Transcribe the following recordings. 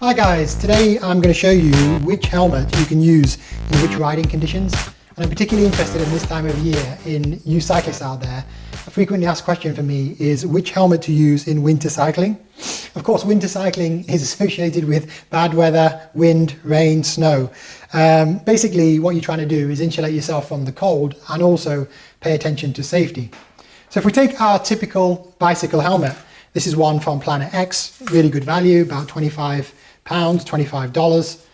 Hi guys, today I'm going to show you which helmet you can use in which riding conditions. And I'm particularly interested in this time of year in you cyclists out there. A frequently asked question for me is which helmet to use in winter cycling. Of course, winter cycling is associated with bad weather, wind, rain, snow. Basically, what you're trying to do is insulate yourself from the cold and also pay attention to safety. So if we take our typical bicycle helmet, this is one from Planet X, really good value, about £25, $25.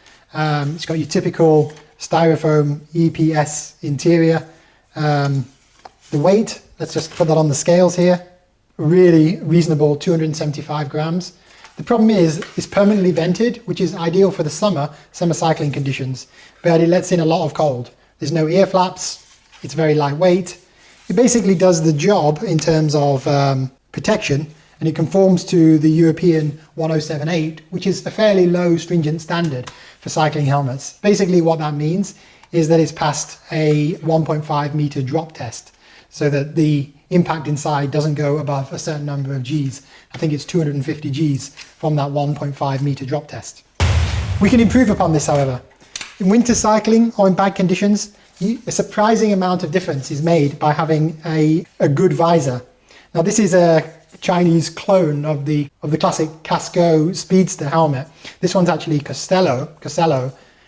It's got your typical styrofoam EPS interior. The weight, let's just put that on the scales here, really reasonable, 275 grams. The problem is it's permanently vented, which is ideal for the summer cycling conditions, but it lets in a lot of cold. There's no ear flaps, it's very lightweight. It basically does the job in terms of protection, and it conforms to the European 1078, which is a fairly low stringent standard for cycling helmets. Basically what that means is that it's passed a 1.5 meter drop test, so that the impact inside doesn't go above a certain number of Gs. I think it's 250 Gs from that 1.5 meter drop test. We can improve upon this, however. In winter cycling or in bad conditions, a surprising amount of difference is made by having a good visor. Now this is a Chinese clone of the classic Casco Speedster helmet. This one's actually Castello.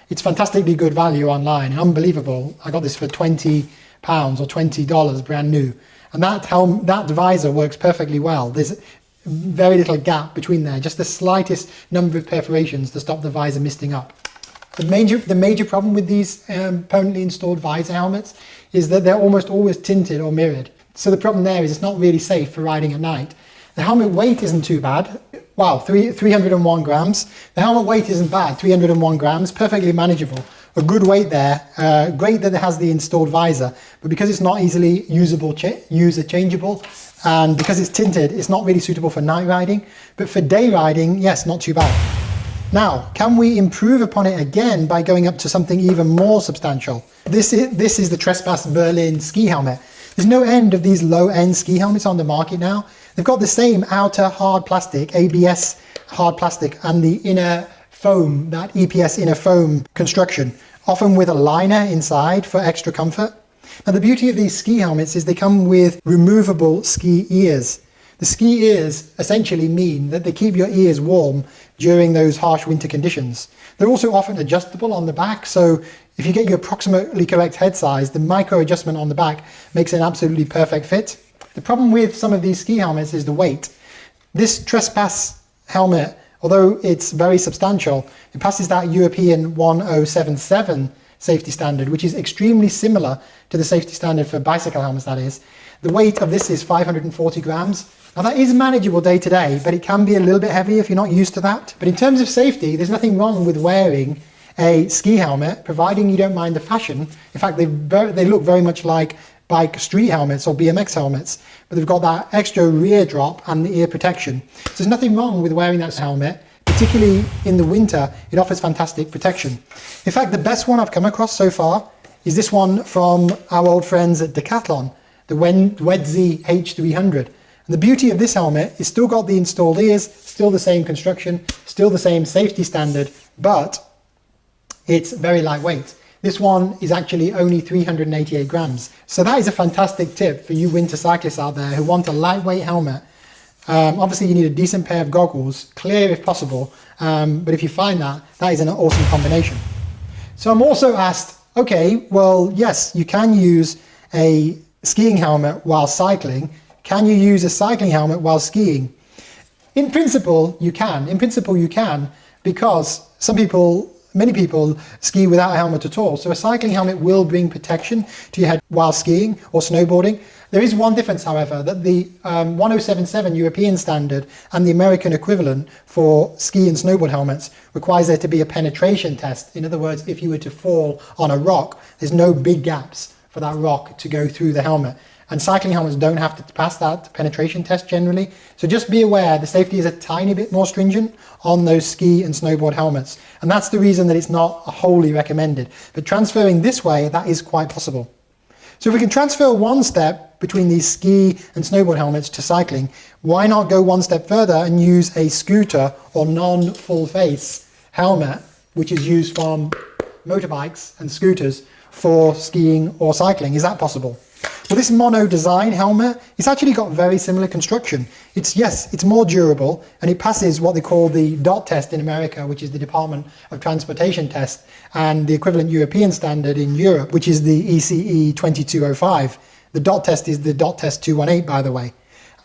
It's fantastically good value online, unbelievable. I got this for £20 or $20 brand new. And that visor works perfectly well. There's very little gap between there, just the slightest number of perforations to stop the visor misting up. The major problem with these permanently installed visor helmets is that they're almost always tinted or mirrored. So the problem there is it's not really safe for riding at night. The helmet weight isn't too bad. Wow, 301 grams. The helmet weight isn't bad, 301 grams, perfectly manageable. A good weight there, great that it has the installed visor, but because it's not easily user changeable, and because it's tinted, it's not really suitable for night riding. But for day riding, yes, not too bad. Now, can we improve upon it again by going up to something even more substantial? This is the Trespas Burlin ski helmet. There's no end of these low-end ski helmets on the market now. They've got the same outer hard plastic, ABS hard plastic, and the inner foam, that EPS inner foam construction, often with a liner inside for extra comfort. Now the beauty of these ski helmets is they come with removable ski ears. The ski ears essentially mean that they keep your ears warm during those harsh winter conditions. They're also often adjustable on the back, so if you get your approximately correct head size, the micro adjustment on the back makes an absolutely perfect fit. The problem with some of these ski helmets is the weight. This Trespas helmet, although it's very substantial, it passes that European 1077 safety standard, which is extremely similar to the safety standard for bicycle helmets, that is. The weight of this is 540 grams. Now that is manageable day to day, but it can be a little bit heavy if you're not used to that. But in terms of safety, there's nothing wrong with wearing a ski helmet, providing you don't mind the fashion. In fact, they look very much like bike street helmets or BMX helmets, but they've got that extra rear drop and the ear protection. So there's nothing wrong with wearing that helmet, particularly in the winter. It offers fantastic protection. In fact, the best one I've come across so far is this one from our old friends at Decathlon, the Wedzi H300. And the beauty of this helmet is still got the installed ears, still the same construction, still the same safety standard, but it's very lightweight. This one is actually only 388 grams. So that is a fantastic tip for you winter cyclists out there who want a lightweight helmet. Obviously you need a decent pair of goggles, clear if possible, but if you find that is an awesome combination. So I'm also asked, okay, well, yes, you can use a skiing helmet while cycling. Can you use a cycling helmet while skiing? In principle, you can. In principle, you can, because many people ski without a helmet at all. So a cycling helmet will bring protection to your head while skiing or snowboarding. There is one difference, however, that the 1077 European standard and the American equivalent for ski and snowboard helmets requires there to be a penetration test. In other words, if you were to fall on a rock, there's no big gaps for that rock to go through the helmet. And cycling helmets don't have to pass that penetration test generally. So just be aware the safety is a tiny bit more stringent on those ski and snowboard helmets. And that's the reason that it's not wholly recommended. But transferring this way, that is quite possible. So if we can transfer one step between these ski and snowboard helmets to cycling, why not go one step further and use a scooter or non-full face helmet which is used from motorbikes and scooters for skiing or cycling. Is that possible? Well, this mono design helmet, it's actually got very similar construction. It's more durable, and it passes what they call the DOT test in America, which is the Department of Transportation test, and the equivalent European standard in Europe, which is the ECE 2205. The DOT test is the DOT test 218, by the way.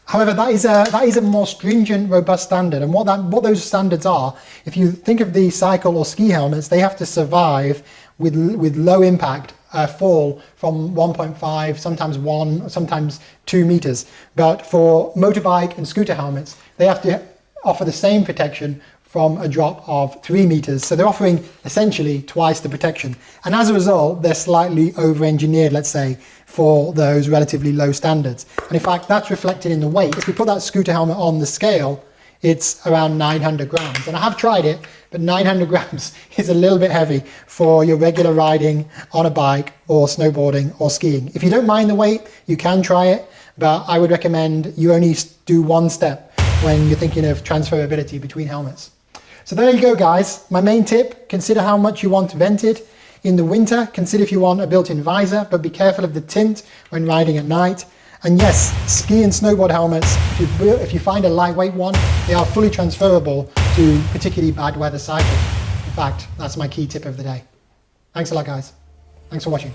However, that is a more stringent, robust standard, and what those standards are, if you think of the cycle or ski helmets, they have to survive with low impact fall from 1.5, sometimes 1, sometimes 2 meters. But for motorbike and scooter helmets, they have to offer the same protection from a drop of 3 meters. So they're offering essentially twice the protection. And as a result, they're slightly over-engineered, let's say, for those relatively low standards. And in fact, that's reflected in the weight. If we put that scooter helmet on the scale, it's around 900 grams. And I have tried it, but 900 grams is a little bit heavy for your regular riding on a bike or snowboarding or skiing. If you don't mind the weight, you can try it, but I would recommend you only do one step when you're thinking of transferability between helmets. So there you go, guys. My main tip, consider how much you want vented. In the winter, consider if you want a built-in visor, but be careful of the tint when riding at night. And yes, ski and snowboard helmets, if you find a lightweight one, they are fully transferable to particularly bad weather cycling. In fact, that's my key tip of the day. Thanks a lot, guys. Thanks for watching.